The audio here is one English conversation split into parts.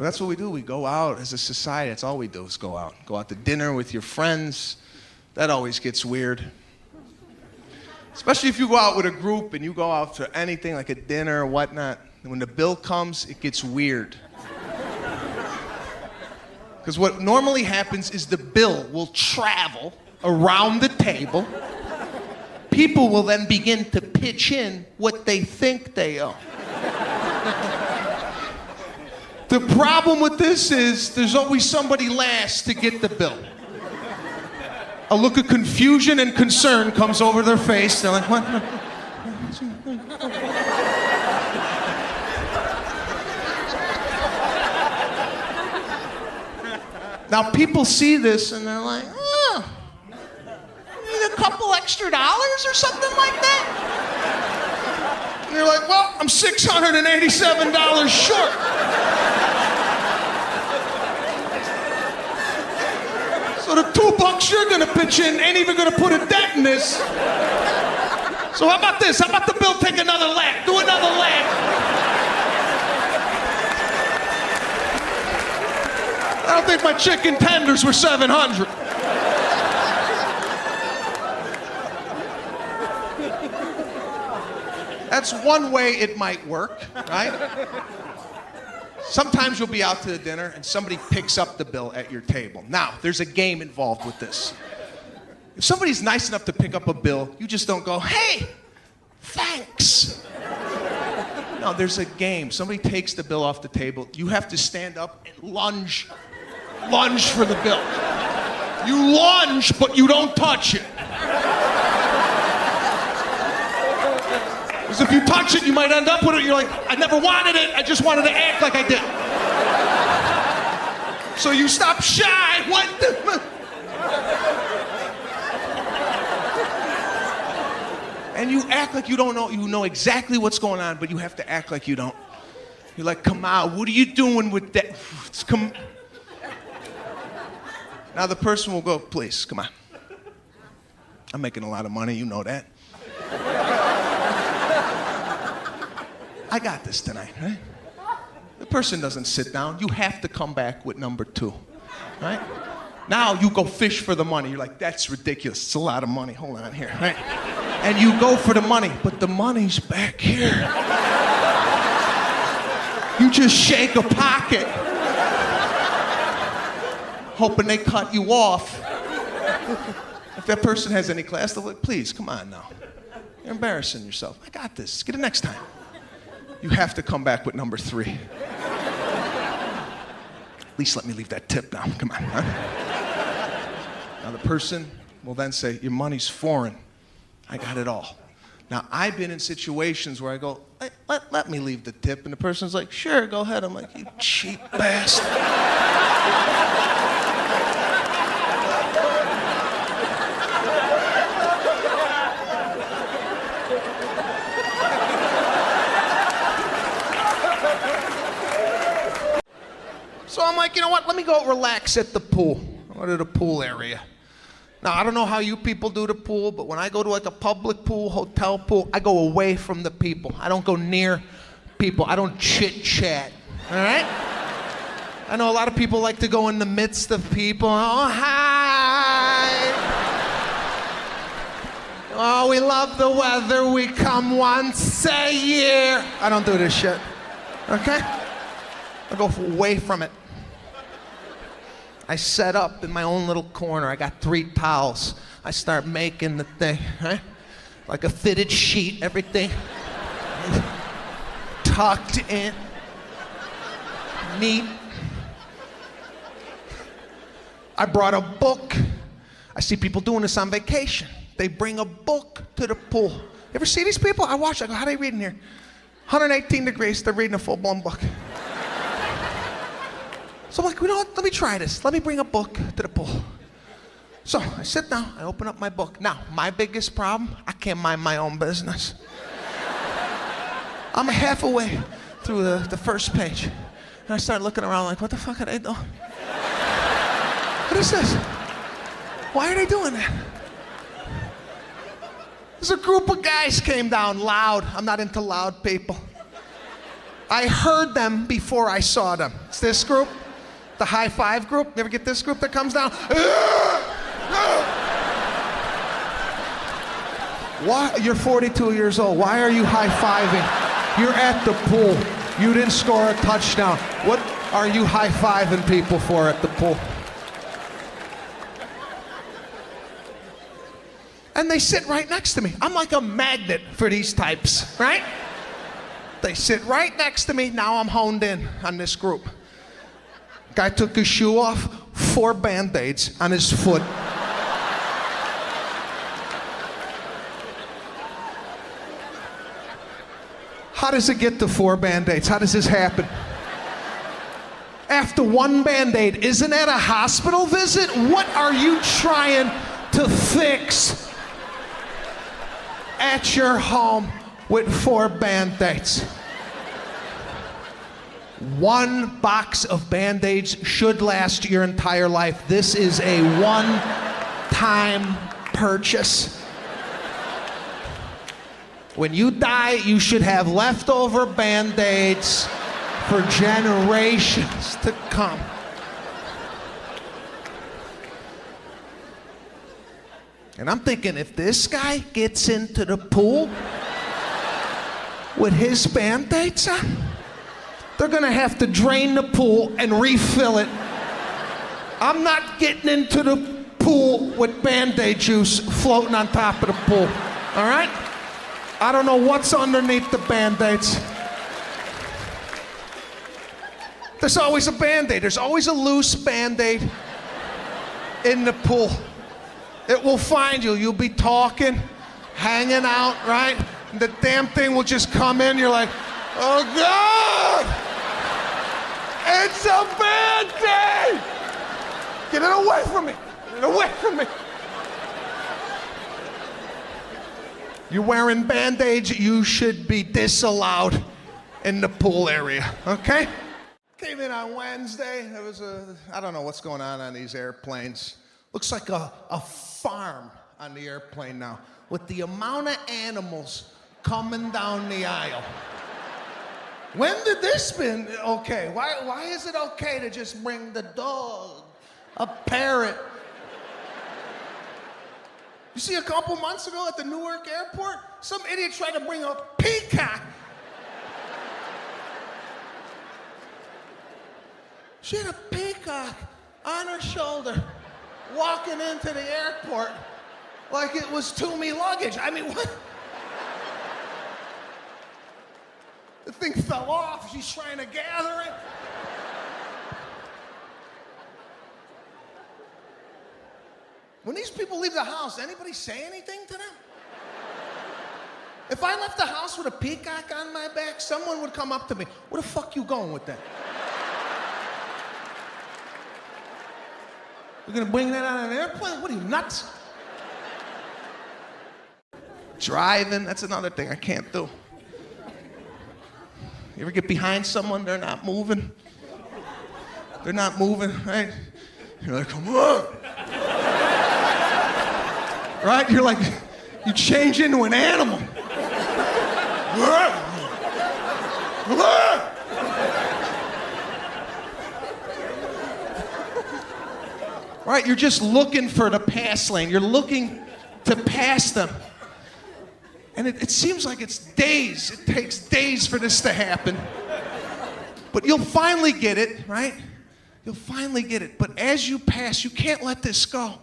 But that's what we do. We go out as a society. That's all we do is go out. Go out to dinner with your friends. That always gets weird. Especially if you go out with a group and you go out to anything like a dinner or whatnot. When the bill comes, it gets weird. Because what normally happens is the bill will travel around the table. People will then begin to pitch in what they think they owe. The problem with this is there's always somebody last to get the bill. A look of confusion and concern comes over their face. They're like, what? Now people see this and they're like, oh, need a couple extra dollars or something like that? And you're like, well, I'm $687 short. So the $2 you're gonna pitch in ain't even gonna put a dent in this. So how about this? How about the bill take another lap? Do another lap. I don't think my chicken tenders were $700. That's one way it might work, right? Sometimes you'll be out to the dinner and somebody picks up the bill at your table. Now, there's a game involved with this. If somebody's nice enough to pick up a bill, you just don't go, hey, thanks. No, there's a game. Somebody takes the bill off the table. You have to stand up and lunge for the bill. You lunge, but you don't touch it. Because if you touch it, you might end up with it. You're like, I never wanted it. I just wanted to act like I did. So you stop shy. What the? And you act like you don't know. You know exactly what's going on, but you have to act like you don't. You're like, come on, what are you doing with that? Come. Now the person will go, please, come on. I'm making a lot of money, you know that. I got this tonight, right? The person doesn't sit down. You have to come back with number 2, right? Now you go fish for the money. You're like, that's ridiculous. It's a lot of money. Hold on here, right? And you go for the money, but the money's back here. You just shake a pocket, hoping they cut you off. If that person has any class, they're like, please, come on now. You're embarrassing yourself. I got this. Get it next time. You have to come back with number 3. At least let me leave that tip now. Come on. Huh? Now the person will then say, your money's foreign. I got it all. Now I've been in situations where I go, let me leave the tip. And the person's like, sure, go ahead. I'm like, you cheap bastard. So I'm like, you know what? Let me go relax at the pool. I go to the pool area. Now, I don't know how you people do the pool, but when I go to like a public pool, hotel pool, I go away from the people. I don't go near people. I don't chit-chat, all right? I know a lot of people like to go in the midst of people. Oh, hi. Oh, we love the weather. We come once a year. I don't do this shit, okay? I go away from it. I set up in my own little corner. I got 3 towels. I start making the thing, right? Like a fitted sheet, everything tucked in, neat. I brought a book. I see people doing this on vacation. They bring a book to the pool. You ever see these people? I watch, I go, how are they reading here? 118 degrees, they're reading a full-blown book. So I'm like, you know what, let me try this. Let me bring a book to the pool. So I sit down, I open up my book. Now, my biggest problem, I can't mind my own business. I'm halfway through the first page. And I start looking around like, what the fuck are they doing? What is this? Why are they doing that? There's a group of guys came down loud. I'm not into loud people. I heard them before I saw them. It's this group, the high five group. You ever get this group that comes down? Why? You're 42 years old. Why are you high-fiving? You're at the pool. You didn't score a touchdown. What are you high-fiving people for at the pool? And they sit right next to me. I'm like a magnet for these types, right? They sit right next to me. Now I'm honed in on this group. Guy took his shoe off, 4 Band-Aids on his foot. How does it get to 4 Band-Aids? How does this happen? After 1 Band-Aid, isn't that a hospital visit? What are you trying to fix at your home with 4 Band-Aids? 1 box of Band-Aids should last your entire life. This is a one-time purchase. When you die, you should have leftover Band-Aids for generations to come. And I'm thinking, if this guy gets into the pool with his Band-Aids on, they're gonna have to drain the pool and refill it. I'm not getting into the pool with Band-Aid juice floating on top of the pool, all right? I don't know what's underneath the Band-Aids. There's always a Band-Aid. There's always a loose Band-Aid in the pool. It will find you. You'll be talking, hanging out, right? And the damn thing will just come in. You're like, oh God! It's a Band-Aid! Get it away from me! Get it away from me! You're wearing Band-Aids, you should be disallowed in the pool area, okay? Came in on Wednesday. There was I don't know what's going on these airplanes. Looks like a farm on the airplane now with the amount of animals coming down the aisle. When did this been okay? Why is it okay to just bring the dog, a parrot? You see, a couple months ago at the Newark airport, some idiot tried to bring a peacock. She had a peacock on her shoulder, walking into the airport like it was Toomey luggage. I mean, what? The thing fell off. She's trying to gather it. When these people leave the house, anybody say anything to them? If I left the house with a peacock on my back, someone would come up to me. Where the fuck you going with that? You're gonna bring that on an airplane? What are you, nuts? Driving, that's another thing I can't do. You ever get behind someone, they're not moving? They're not moving, right? You're like, come on. Right? You're like, you change into an animal. Right? You're just looking for the pass lane. You're looking to pass them. And it seems like it's days. It takes days for this to happen. But you'll finally get it, right? You'll finally get it. But as you pass, you can't let this go.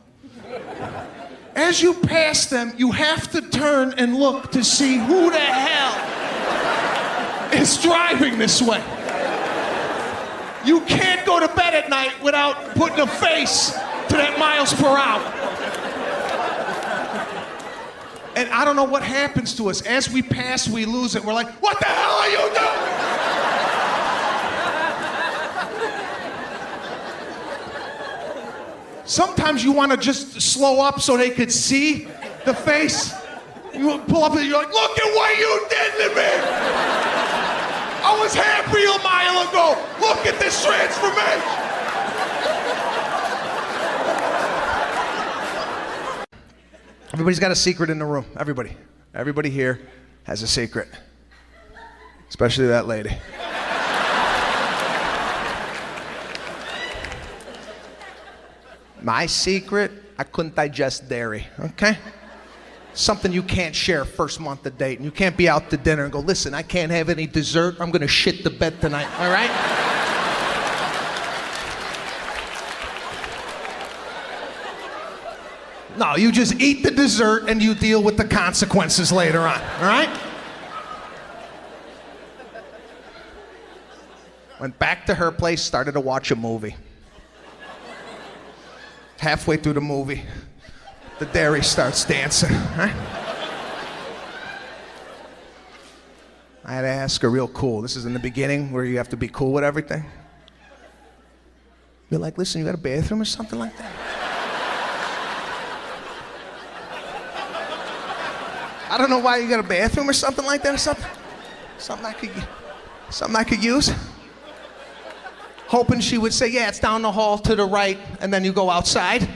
As you pass them, you have to turn and look to see who the hell is driving this way. You can't go to bed at night without putting a face to that miles per hour. And I don't know what happens to us. As we pass, we lose it. We're like, what the hell are you doing? Sometimes you want to just slow up so they could see the face. You pull up and you're like, look at what you did to me. I was happy a mile ago. Look at this transformation. Everybody's got a secret in the room. Everybody. Everybody here has a secret. Especially that lady. My secret, I couldn't digest dairy, okay? Something you can't share first month of date. And you can't be out to dinner and go, listen, I can't have any dessert. I'm gonna shit the bed tonight, all right? No, you just eat the dessert and you deal with the consequences later on, all right? Went back to her place, started to watch a movie. Halfway through the movie, the dairy starts dancing, right? I had to ask her real cool. This is in the beginning where you have to be cool with everything. Be like, listen, you got a bathroom or something like that? I don't know why you got a bathroom or something like that or something. Something I could use. Hoping she would say, yeah, it's down the hall to the right, and then you go outside.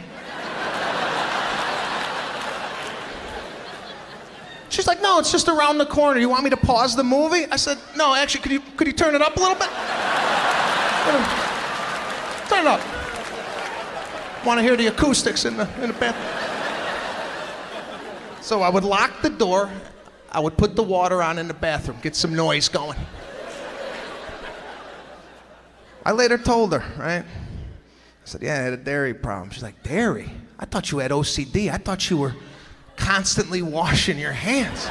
She's like, no, it's just around the corner. You want me to pause the movie? I said, no, actually, could you turn it up a little bit? Turn it up. Want to hear the acoustics in the bathroom. So I would lock the door, I would put the water on in the bathroom, get some noise going. I later told her, right? I said, yeah, I had a dairy problem. She's like, dairy? I thought you had OCD. I thought you were constantly washing your hands.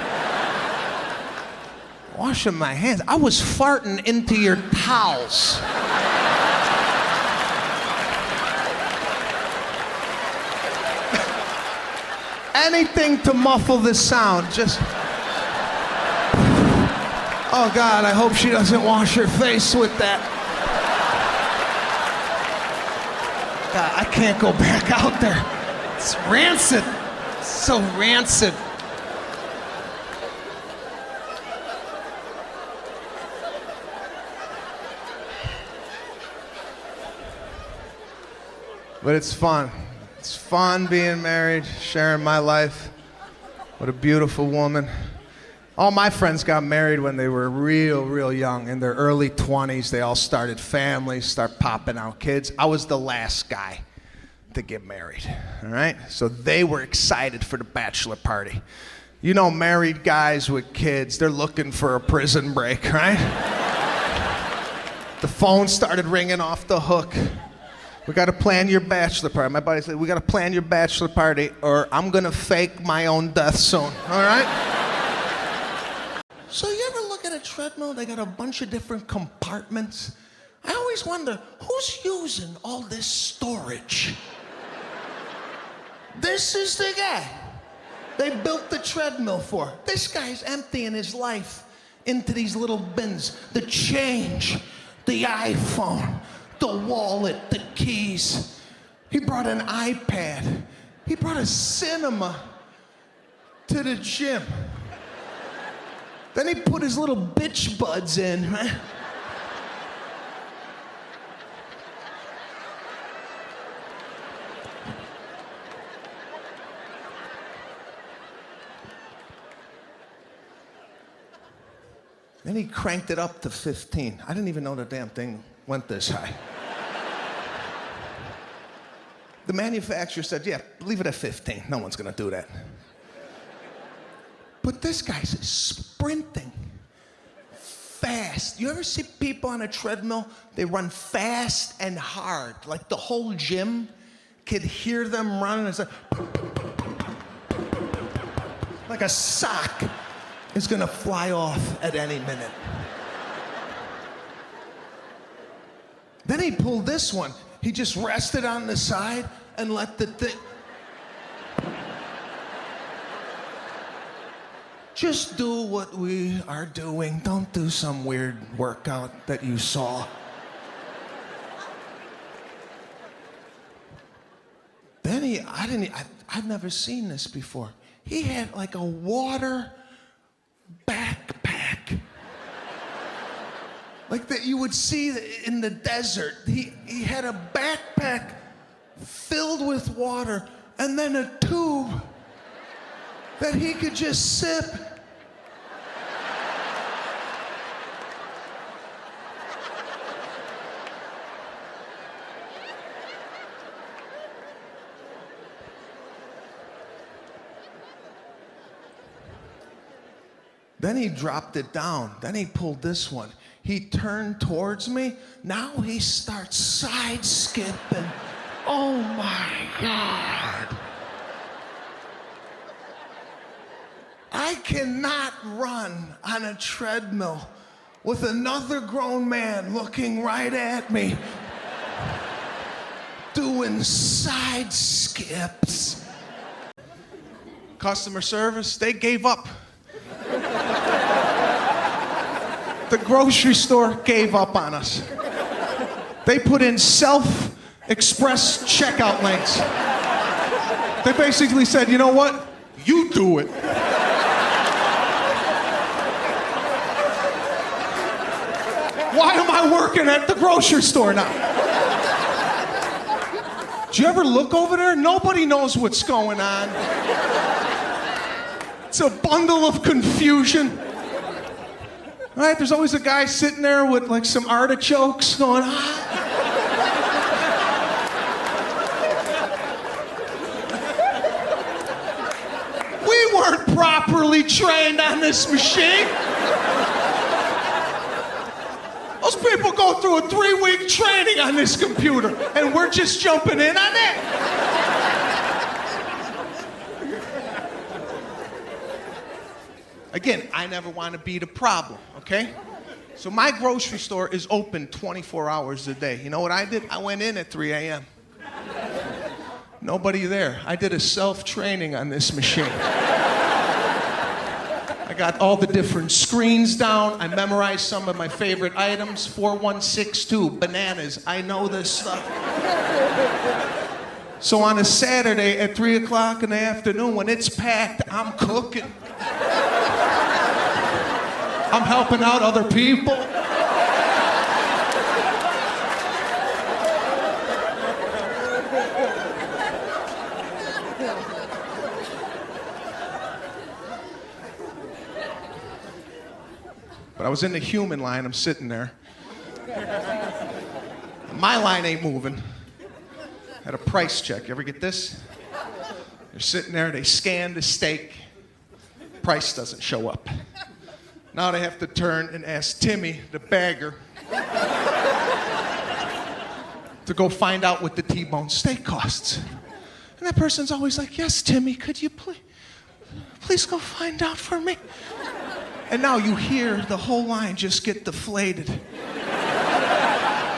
Washing my hands. I was farting into your towels. Anything to muffle the sound, just... Oh God, I hope she doesn't wash her face with that. God, I can't go back out there. It's rancid. It's so rancid. But it's fun. It's fun being married, sharing my life. What a beautiful woman. All my friends got married when they were real young. In their early 20s, they all started families, start popping out kids. I was the last guy to get married, all right? So they were excited for the bachelor party. You know, married guys with kids, they're looking for a prison break, right? The phone started ringing off the hook. We gotta plan your bachelor party. My buddy said, we gotta plan your bachelor party or I'm gonna fake my own death soon, all right? So you ever look at a treadmill, they got a bunch of different compartments? I always wonder, who's using all this storage? This is the guy they built the treadmill for. This guy's emptying his life into these little bins. The change, the iPhone, the wallet, the keys. He brought an iPad. He brought a cinema to the gym. Then he put his little bitch buds in, right? Then he cranked it up to 15. I didn't even know the damn thing went this high. The manufacturer said, yeah, leave it at 15. No one's gonna do that. But this guy's sprinting fast. You ever see people on a treadmill? They run fast and hard. Like the whole gym could hear them running. It's like a sock is gonna fly off at any minute. Then he pulled this one. He just rested on the side and let the thing... Just do what we are doing. Don't do some weird workout that you saw. Then I've never seen this before. He had like a water backpack. Like that you would see in the desert. He had a backpack filled with water and then a tube that he could just sip. Then he dropped it down. Then he pulled this one. He turned towards me. Now he starts side skipping. Oh my God. I cannot run on a treadmill with another grown man looking right at me, doing side skips. Customer service, they gave up. The grocery store gave up on us. They put in self-express checkout links. They basically said, you know what? You do it. Why am I working at the grocery store now? Do you ever look over there? Nobody knows what's going on. It's a bundle of confusion. Right? There's always a guy sitting there with like some artichokes going, We weren't properly trained on this machine. Those people go through a 3-week training on this computer, and we're just jumping in on it. Again, I never want to be the problem, okay? So my grocery store is open 24 hours a day. You know what I did? I went in at 3 a.m. Nobody there. I did a self-training on this machine. I got all the different screens down. I memorized some of my favorite items. 4162, bananas. I know this stuff. So on a Saturday at 3 o'clock in the afternoon, when it's packed, I'm cooking. I'm helping out other people. But I was in the human line, I'm sitting there. My line ain't moving. Had a price check. You ever get this? They're sitting there, they scan the steak. Price doesn't show up. Now they have to turn and ask Timmy, the bagger, to go find out what the T-bone steak costs. And that person's always like, yes, Timmy, could you please go find out for me? And now you hear the whole line just get deflated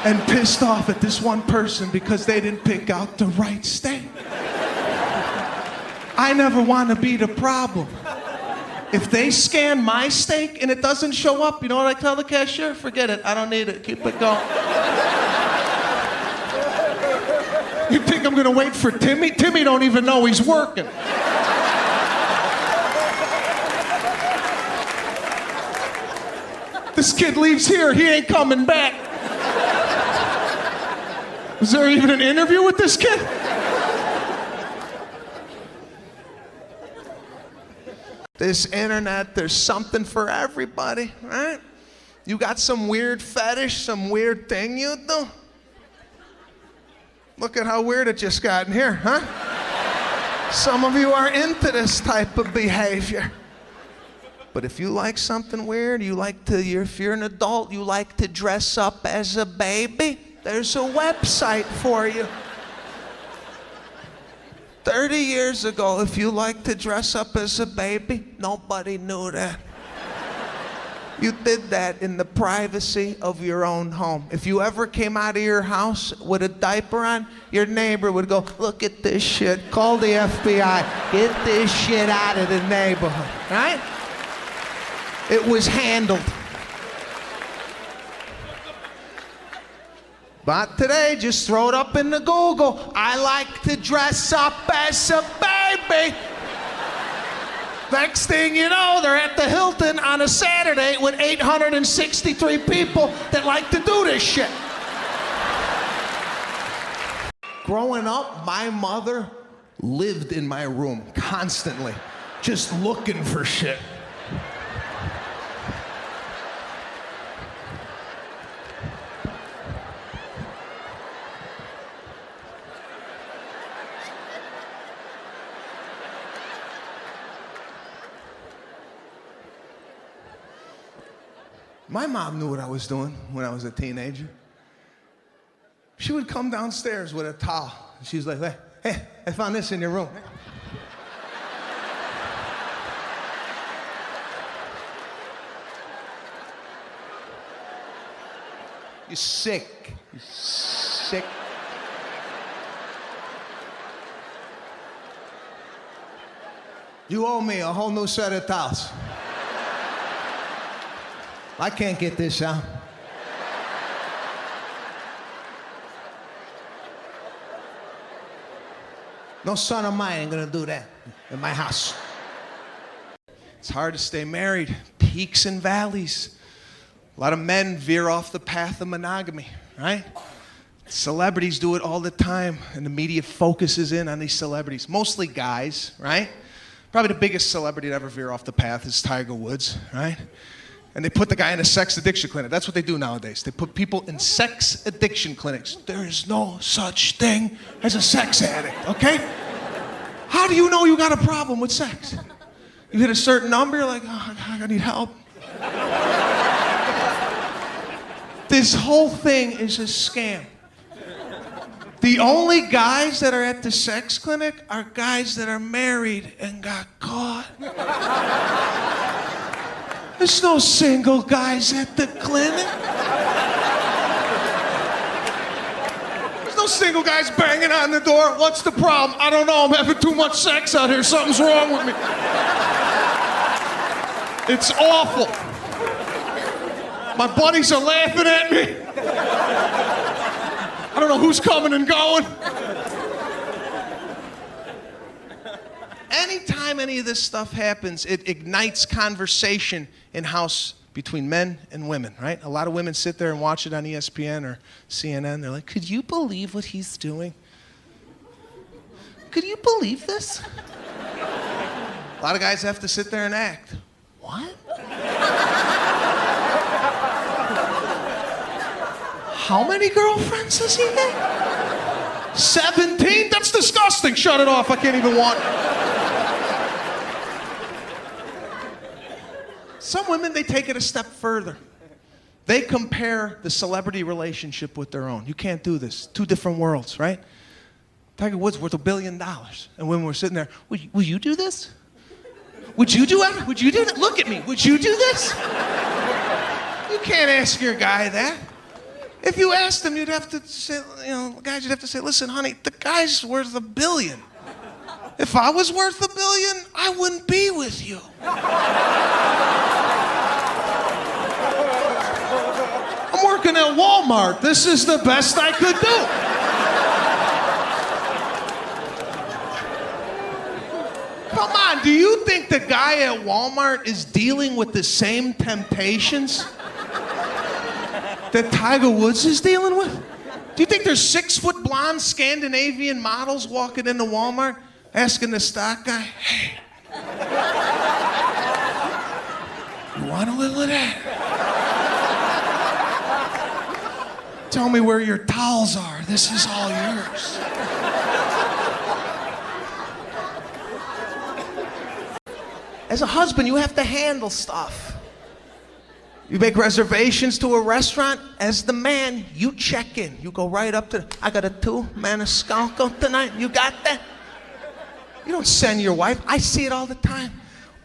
and pissed off at this one person because they didn't pick out the right steak. I never want to be the problem. If they scan my steak and it doesn't show up, you know what I tell the cashier? Forget it, I don't need it, keep it going. You think I'm gonna wait for Timmy? Timmy don't even know he's working. This kid leaves here, he ain't coming back. Was there even an interview with this kid? This internet, there's something for everybody, right? You got some weird fetish, some weird thing you do? Look at how weird it just got in here, huh? Some of you are into this type of behavior. But if you like something weird, if you're an adult, you like to dress up as a baby, there's a website for you. 30 years ago, if you like to dress up as a baby, nobody knew that. You did that in the privacy of your own home. If you ever came out of your house with a diaper on, your neighbor would go, look at this shit, call the FBI, get this shit out of the neighborhood, right? It was handled. But today, just throw it up in the Google. I like to dress up as a baby. Next thing you know, they're at the Hilton on a Saturday with 863 people that like to do this shit. Growing up, my mother lived in my room constantly, just looking for shit. My mom knew what I was doing when I was a teenager. She would come downstairs with a towel. She was like, hey, I found this in your room. You're sick. You're sick. You owe me a whole new set of towels. I can't get this out. No son of mine ain't gonna do that in my house. It's hard to stay married. Peaks and valleys. A lot of men veer off the path of monogamy, right? Celebrities do it all the time, and the media focuses in on these celebrities. Mostly guys, right? Probably the biggest celebrity to ever veer off the path is Tiger Woods, right? And they put the guy in a sex addiction clinic. That's what they do nowadays. They put people in sex addiction clinics. There is no such thing as a sex addict, okay? How do you know you got a problem with sex? You hit a certain number, you're like, oh, I need help. This whole thing is a scam. The only guys that are at the sex clinic are guys that are married and got caught. There's no single guys at the clinic. There's no single guys banging on the door. What's the problem? I don't know. I'm having too much sex out here. Something's wrong with me. It's awful. My buddies are laughing at me. I don't know who's coming and going. Anytime any of this stuff happens, it ignites conversation in house between men and women, right? A lot of women sit there and watch it on ESPN or CNN. They're like, could you believe what he's doing? Could you believe this? A lot of guys have to sit there and act. What? How many girlfriends does he have? 17? That's disgusting. Shut it off. I can't even want. Some women, they take it a step further. They compare the celebrity relationship with their own. You can't do this. Two different worlds, right? Tiger Woods worth $1 billion. And women were sitting there, will you do this? Would you do it? Would you do that? Look at me. Would you do this? You can't ask your guy that. If you asked him, you'd have to say, guys, you'd have to say, listen, honey, the guy's worth $1 billion. If I was worth $1 billion, I wouldn't be with you. I'm working at Walmart. This is the best I could do. Come on, do you think the guy at Walmart is dealing with the same temptations that Tiger Woods is dealing with? Do you think there's 6-foot blonde Scandinavian models walking into Walmart asking the stock guy, hey, you want a little of that? Tell me where your towels are. This is all yours. As a husband, you have to handle stuff. You make reservations to a restaurant. As the man, you check in. You go right up to, I got a 2 Maniscalco tonight. You got that? You don't send your wife. I see it all the time.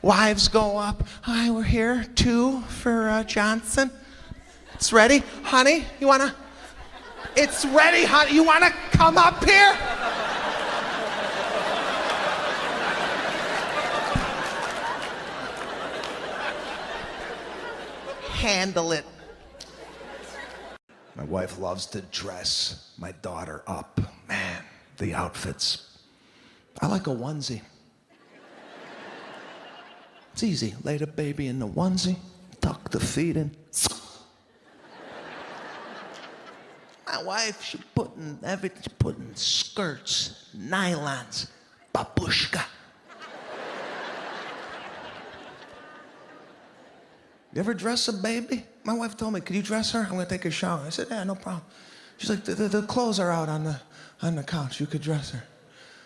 Wives go up. Hi, we're here. 2 for Johnson. It's ready. Honey, you want to? It's ready, honey. You want to come up here? Handle it. My wife loves to dress my daughter up. Man, the outfits. I like a onesie. It's easy. Lay the baby in the onesie, tuck the feet in. My wife, she's putting everything. She's putting skirts, nylons, babushka. You ever dress a baby? My wife told me, could you dress her? I'm gonna take a shower. I said, yeah, no problem. She's like, the clothes are out on the couch. You could dress her.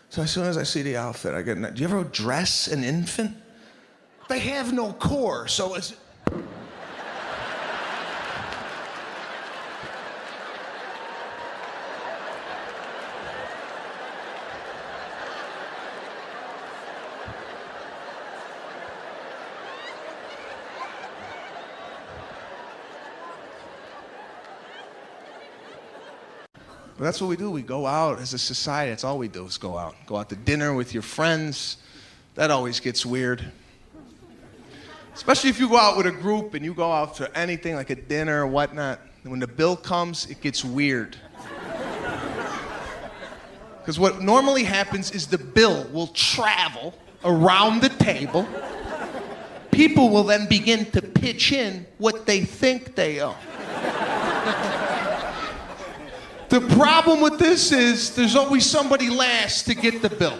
So as soon as I see the outfit, I get, do you ever dress an infant? They have no core, so it's... But that's what we do. We go out as a society. That's all we do is go out. Go out to dinner with your friends. That always gets weird. Especially if you go out with a group and you go out to anything like a dinner or whatnot. When the bill comes, it gets weird. Because what normally happens is the bill will travel around the table. People will then begin to pitch in what they think they owe. The problem with this is there's always somebody last to get the bill.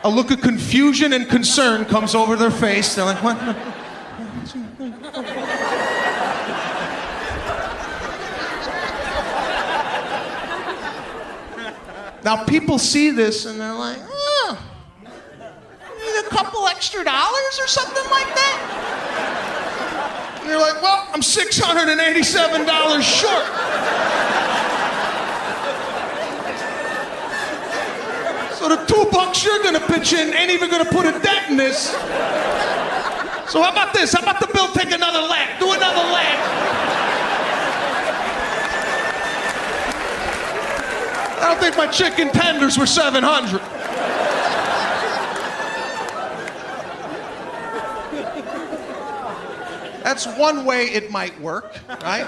A look of confusion and concern comes over their face. They're like, what? Now people see this and they're like, oh, need a couple extra dollars or something like that? And you're like, well, I'm $687 short. So the $2 you're gonna pitch in ain't even gonna put a dent in this. So how about this? How about the bill take another lap? Do another lap. I don't think my chicken tenders were $700. That's one way it might work, right?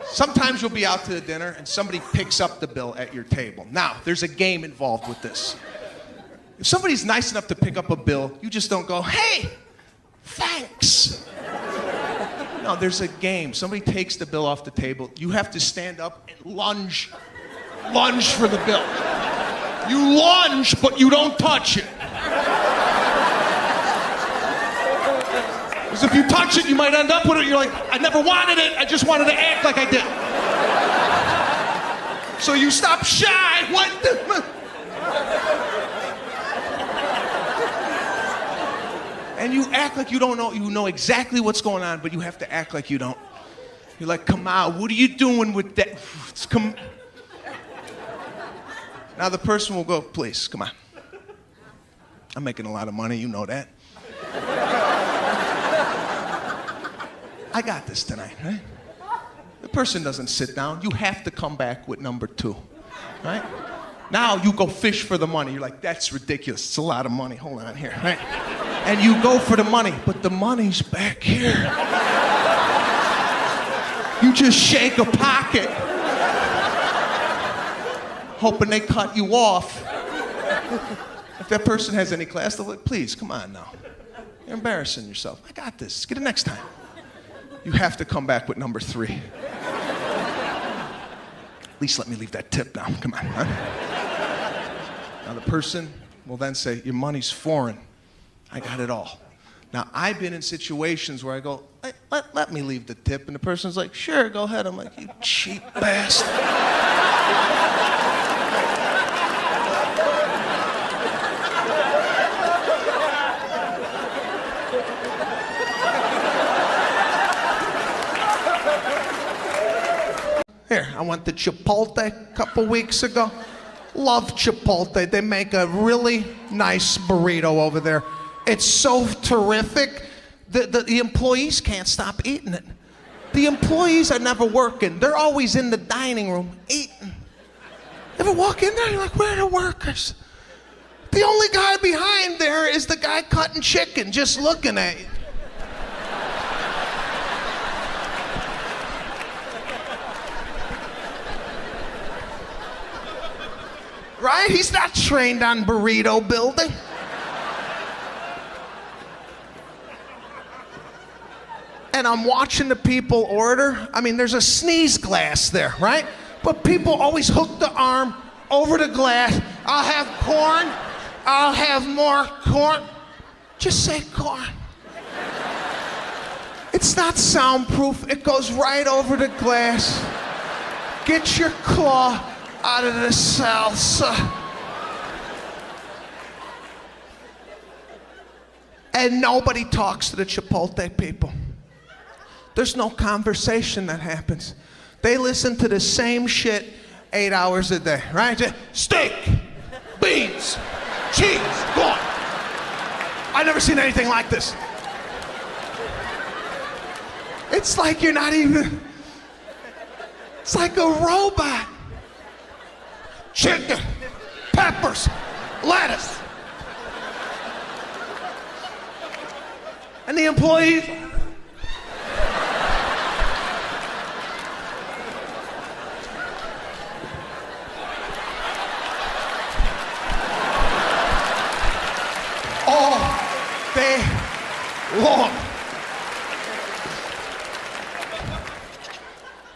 Sometimes you'll be out to the dinner and somebody picks up the bill at your table. Now, there's a game involved with this. If somebody's nice enough to pick up a bill, you just don't go, hey, thanks. No, there's a game. Somebody takes the bill off the table. You have to stand up and lunge for the bill. You lunge, but you don't touch it. Because if you touch it, you might end up with it. You're like, I never wanted it. I just wanted to act like I did. So you stop shy. What the? And you act like you don't know. You know exactly what's going on, but you have to act like you don't. You're like, come on, what are you doing with that? Come. Now the person will go, please, come on. I'm making a lot of money, you know that. I got this tonight, right? The person doesn't sit down. You have to come back with number 2, right? Now you go fish for the money. You're like, that's ridiculous. It's a lot of money. Hold on here, right? And you go for the money, but the money's back here. You just shake a pocket, hoping they cut you off. If that person has any class, they're like, please, come on now. You're embarrassing yourself. I got this. Get it next time. You have to come back with number 3. At least let me leave that tip now. Come on. Huh? Now the person will then say, your money's foreign. I got it all. Now I've been in situations where I go, let me leave the tip. And the person's like, sure, go ahead. I'm like, you cheap bastard. Here, I went to Chipotle a couple weeks ago. Love Chipotle. They make a really nice burrito over there. It's so terrific. The employees can't stop eating it. The employees are never working. They're always in the dining room eating. Ever walk in there, you're like, where are the workers? The only guy behind there is the guy cutting chicken, just looking at you. Right? He's not trained on burrito building. And I'm watching the people order. I mean, there's a sneeze glass there, right? But people always hook the arm over the glass. I'll have corn. I'll have more corn. Just say corn. It's not soundproof. It goes right over the glass. Get your claw out of the salsa. And nobody talks to the Chipotle people. There's no conversation that happens. They listen to the same shit 8 hours a day, right? Steak, beans, cheese, go on. I've never seen anything like this. It's like you're not even... It's like a robot. Chicken, peppers, lettuce. And the employees. All day long.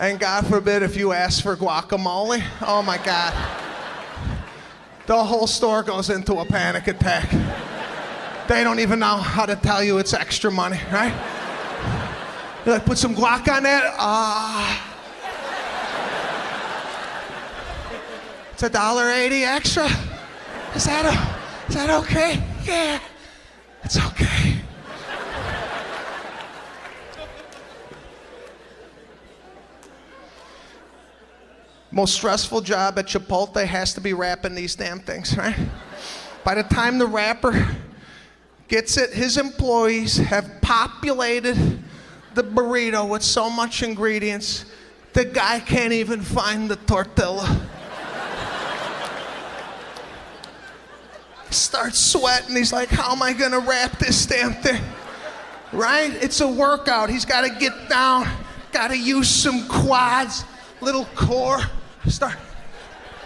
And God forbid if you ask for guacamole, oh my God. The whole store goes into a panic attack. They don't even know how to tell you it's extra money, right? You're like, put some guac on that? It's $1.80 extra? Is that okay? Yeah, it's okay. Most stressful job at Chipotle has to be wrapping these damn things, right? By the time the wrapper gets it, his employees have populated the burrito with so much ingredients, the guy can't even find the tortilla. Starts sweating, he's like, how am I gonna wrap this damn thing? Right? It's a workout. He's gotta get down, gotta use some quads, little core, start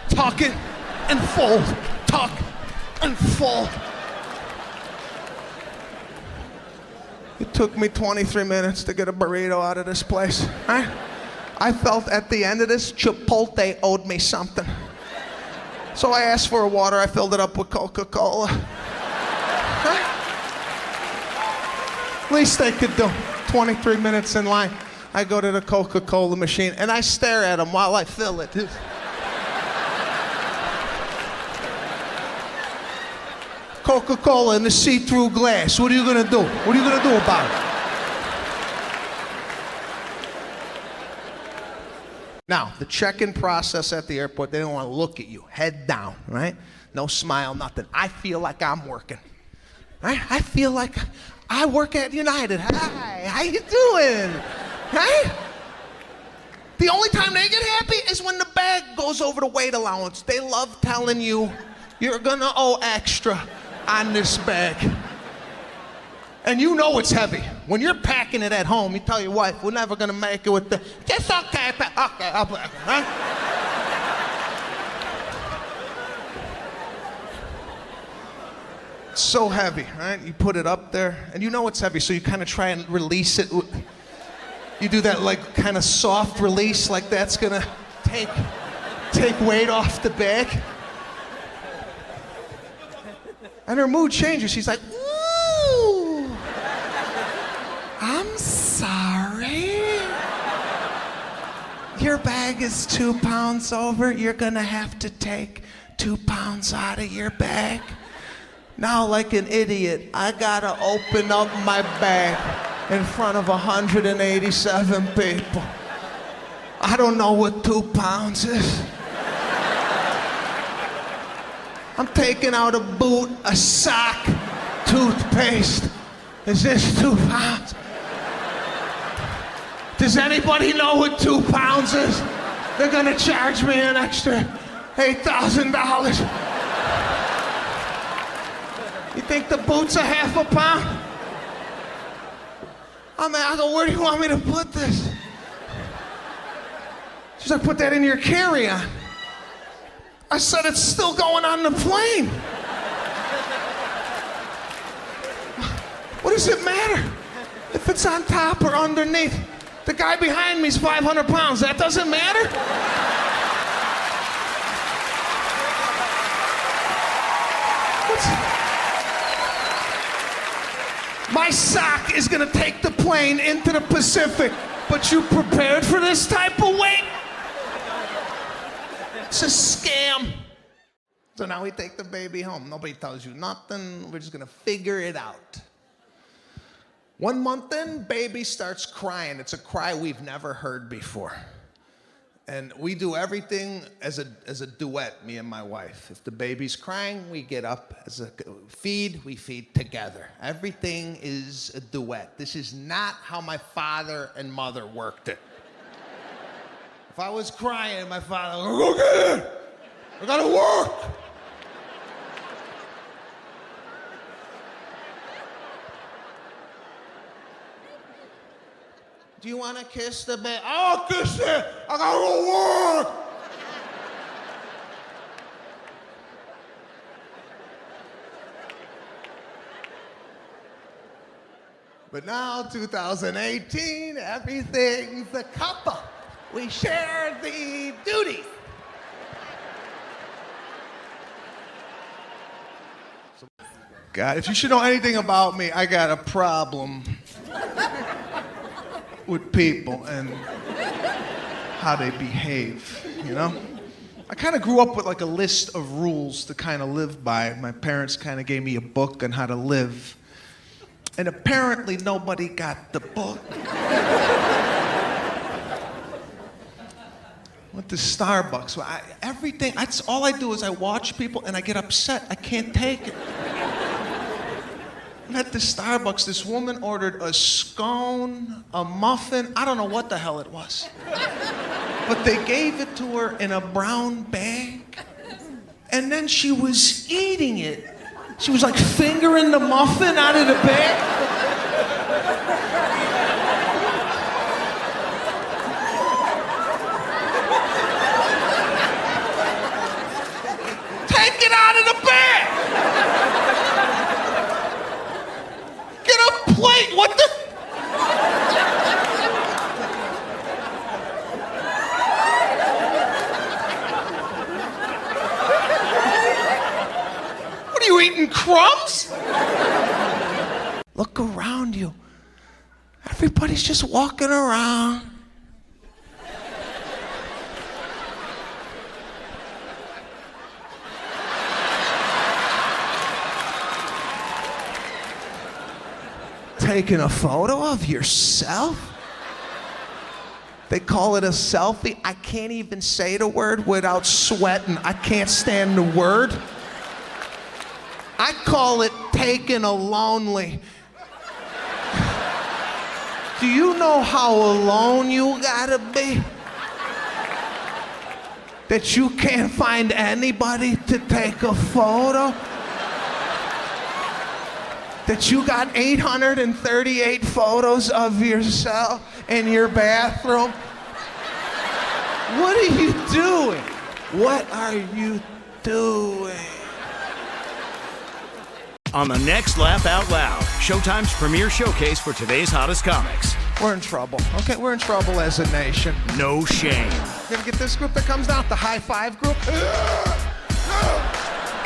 tucking and fold, tuck and fold. It took me 23 minutes to get a burrito out of this place, right? I felt at the end of this, Chipotle owed me something. So I asked for a water, I filled it up with Coca-Cola. Right? Least they could do. 23 minutes in line. I go to the Coca-Cola machine and I stare at them while I fill it. Coca-Cola in the see-through glass. What are you gonna do? What are you gonna do about it? Now, the check-in process at the airport, they don't want to look at you. Head down, right? No smile, nothing. I feel like I'm working. Right? I feel like I work at United. Hi, how you doing? Right? The only time they get happy is when the bag goes over the weight allowance. They love telling you you're gonna owe extra on this bag. And you know it's heavy. When you're packing it at home, you tell your wife, we're never gonna make it with the, just okay, okay, I'll pack it, right? It's so heavy, right? You put it up there, and you know it's heavy, so you kind of try and release it. You do that like kind of soft release, like that's gonna take weight off the bag. And her mood changes. She's like, ooh, I'm sorry. Your bag is 2 pounds over. You're gonna have to take 2 pounds out of your bag. Now, like an idiot, I gotta open up my bag in front of 187 people. I don't know what 2 pounds is. I'm taking out a boot, a sock, toothpaste. Is this 2 pounds? Does anybody know what 2 pounds is? They're gonna charge me an extra $8,000. You think the boot's a half a pound? I go, where do you want me to put this? She's like, put that in your carry-on. I said, it's still going on the plane. What does it matter if it's on top or underneath? The guy behind me is 500 pounds. That doesn't matter? My sock is gonna take the plane into the Pacific, but you prepared for this type of weight? It's a scam. So now we take the baby home. Nobody tells you nothing. We're just gonna figure it out. 1 month in, baby starts crying. It's a cry we've never heard before. And we do everything as a duet, me and my wife. If the baby's crying, we get up. We feed together. Everything is a duet. This is not how my father and mother worked it. If I was crying, my father would go get it. I gotta work. Do you want to kiss the baby? I'll kiss it. I gotta go work. But now, 2018, everything's a couple. We share the duties. God, if you should know anything about me, I got a problem with people and how they behave, you know? I kind of grew up with like a list of rules to kind of live by. My parents kind of gave me a book on how to live. And apparently nobody got the book. Went to Starbucks. Everything, that's all I do is I watch people and I get upset. I can't take it. I'm at the Starbucks, this woman ordered a scone, a muffin, I don't know what the hell it was. But they gave it to her in a brown bag. And then she was eating it. She was like fingering the muffin out of the bag. Take it out of the bag! Get a plate, what the? What are you eating, crumbs? Look around you. Everybody's just walking around. Taking a photo of yourself? They call it a selfie. I can't even say the word without sweating. I can't stand the word. I call it taking a lonely. Do you know how alone you gotta be? That you can't find anybody to take a photo? That you got 838 photos of yourself in your bathroom? What are you doing? What are you doing? On the next Laugh Out Loud, Showtime's premiere showcase for today's hottest comics. We're in trouble. Okay, we're in trouble as a nation. No shame. You gonna get this group that comes down, the high five group?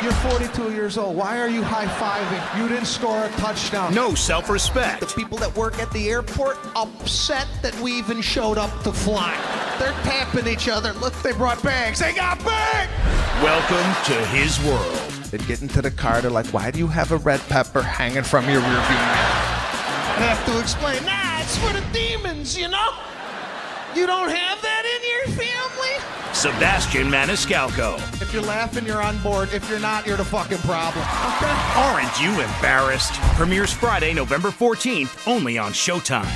You're 42 years old. Why are you high-fiving? You didn't score a touchdown. No self-respect. The people that work at the airport upset that we even showed up to fly. They're tapping each other. Look, they brought bags. They got bags! Welcome to his world. They'd get into the car. They're like, why do you have a red pepper hanging from your rearview mirror? And I have to explain, nah, it's for the demons, you know? You don't have that in your family? Sebastian Maniscalco. If you're laughing, you're on board. If you're not, you're the fucking problem. Okay? Aren't you embarrassed? Premieres Friday, November 14th, only on Showtime.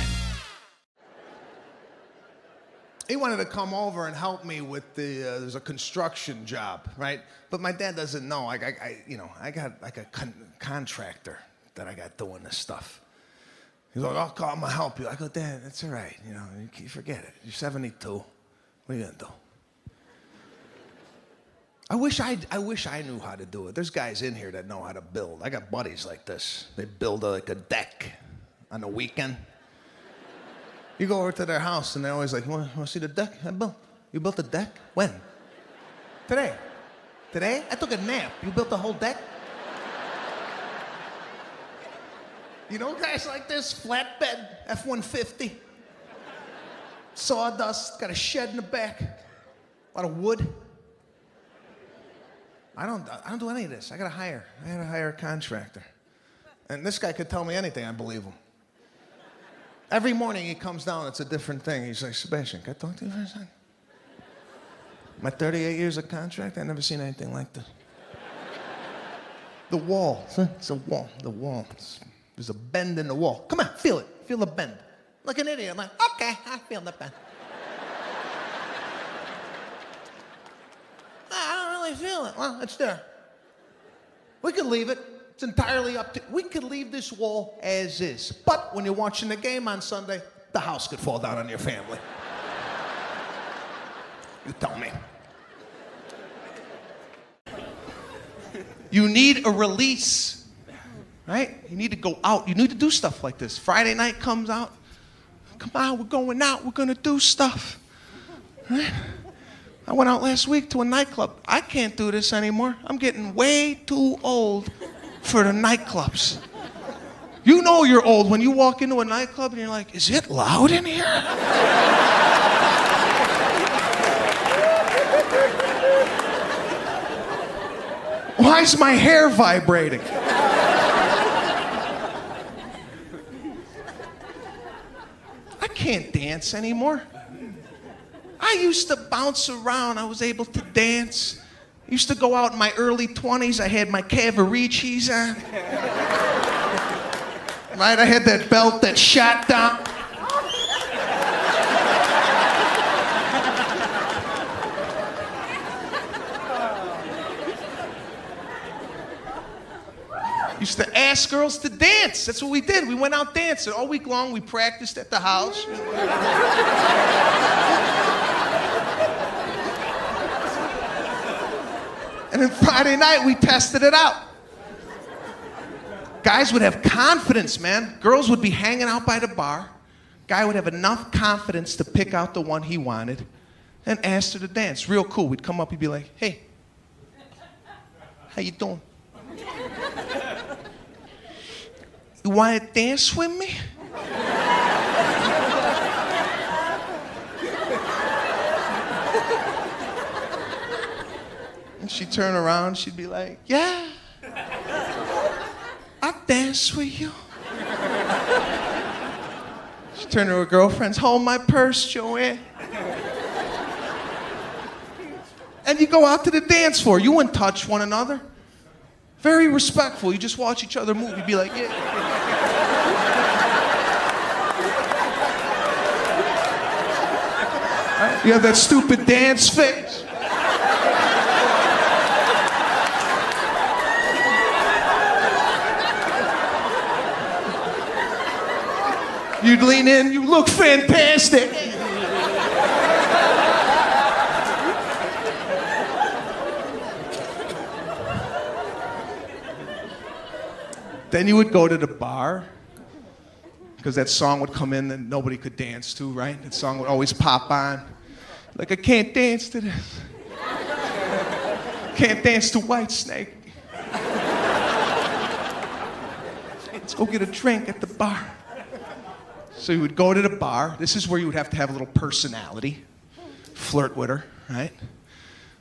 He wanted to come over and help me with there's a construction job, right? But my dad doesn't know. I got like a contractor that I got doing this stuff. He's like, I'm gonna help you. I go, Dad, that's all right. You know, you forget it. You're 72. What are you gonna do? I wish I knew how to do it. There's guys in here that know how to build. I got buddies like this. They build like a deck on the weekend. You go over to their house and they're always like, you want to see the deck I built? You built a deck? When? Today. Today? I took a nap. You built the whole deck? You know guys like this? Flatbed, F-150. Sawdust, got a shed in the back. A lot of wood. I don't do any of this. I gotta hire a contractor. And this guy could tell me anything, I believe him. Every morning he comes down, it's a different thing. He's like, Sebastian, can I talk to you for a second? My 38 years of contract, I've never seen anything like this. The wall, it's a wall, the wall. There's a bend in the wall. Come on, feel it, feel the bend. Like an idiot, I'm like, okay, I feel the bend. I feel it. Well, it's there. We could leave it. It's entirely up to... We could leave this wall as is. But when you're watching the game on Sunday, the house could fall down on your family. You tell me. You need a release, right? You need to go out. You need to do stuff like this. Friday night comes out. Come on, we're going out. We're going to do stuff. Right? I went out last week to a nightclub. I can't do this anymore. I'm getting way too old for the nightclubs. You know you're old when you walk into a nightclub and you're like, is it loud in here? Why is my hair vibrating? I can't dance anymore. I used to bounce around. I was able to dance. I used to go out in my early 20s. I had my Cavaricis on. Right? I had that belt that shot down. Used to ask girls to dance. That's what we did. We went out dancing. All week long, we practiced at the house. And then Friday night, we tested it out. Guys would have confidence, man. Girls would be hanging out by the bar. Guy would have enough confidence to pick out the one he wanted and ask her to dance. Real cool. We'd come up, he'd be like, hey, how you doing? You want to dance with me? And she'd turn around, she'd be like, yeah, I'll dance with you. She'd turn to her girlfriends, hold my purse, Joanne. And you go out to the dance floor. You wouldn't touch one another. Very respectful. You just watch each other move. You'd be like, yeah. Right? You have that stupid dance face. You'd lean in, you look fantastic. Then you would go to the bar, because that song would come in that nobody could dance to, right? That song would always pop on. Like, I can't dance to this. Can't dance to Whitesnake. Let's go get a drink at the bar. So you would go to the bar. This is where you would have to have a little personality. Flirt with her, right?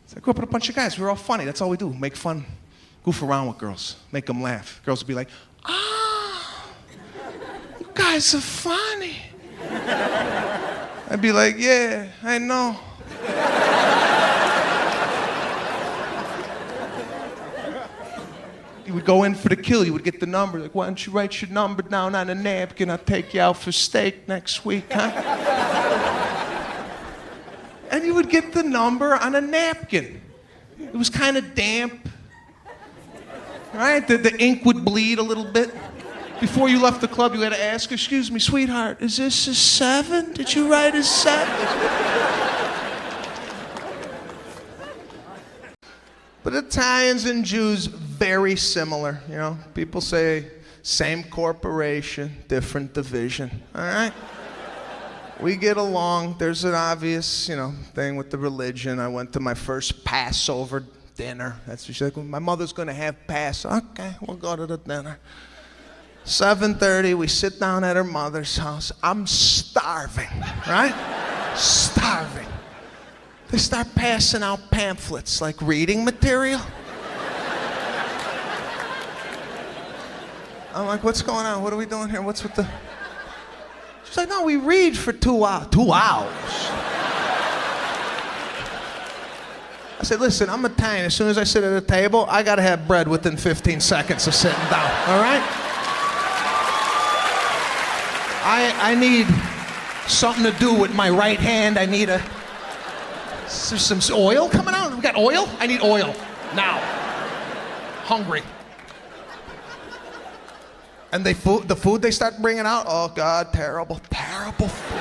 So I grew up with a bunch of guys. We were all funny. That's all we do. Make fun. Goof around with girls. Make them laugh. Girls would be like, ah, you guys are funny. I'd be like, yeah, I know. You would go in for the kill. You would get the number. Like, why don't you write your number down on a napkin? I'll take you out for steak next week, huh? And you would get the number on a napkin. It was kind of damp. Right? The ink would bleed a little bit. Before you left the club, you had to ask, excuse me, sweetheart, is this a 7? Did you write a 7? But Italians and Jews, very similar, you know. People say, same corporation, different division, all right? We get along. There's an obvious, thing with the religion. I went to my first Passover dinner. That's what she's like, well, my mother's gonna have Passover. Okay, we'll go to the dinner. 7:30, we sit down at her mother's house. I'm starving, right? Starving. They start passing out pamphlets, like reading material. I'm like, what's going on? What are we doing here? What's with the... She's like, no, we read for 2 hours. 2 hours? I said, listen, I'm Italian. As soon as I sit at a table, I gotta have bread within 15 seconds of sitting down, all right? I need something to do with my right hand. I need there's some oil coming out. We got oil? I need oil. Now. Hungry. And the food they start bringing out, oh God, terrible, terrible food.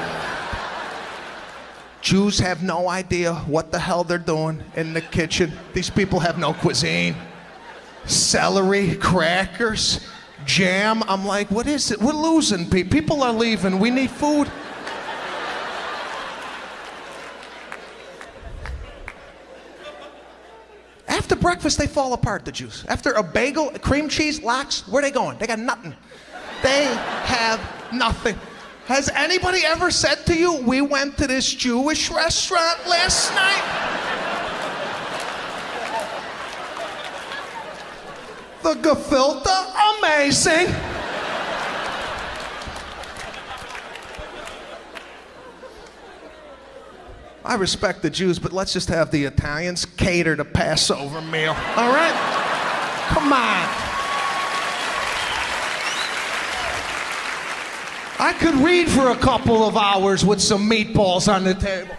Jews have no idea what the hell they're doing in the kitchen. These people have no cuisine. Celery, crackers, jam. I'm like, what is it? We're losing people. People are leaving. We need food. After breakfast, they fall apart, the Jews. After a bagel, cream cheese, lox, where are they going? They got nothing. They have nothing. Has anybody ever said to you, we went to this Jewish restaurant last night? The gefilte, amazing. I respect the Jews, but let's just have the Italians cater the Passover meal, all right? Come on. I could read for a couple of hours with some meatballs on the table.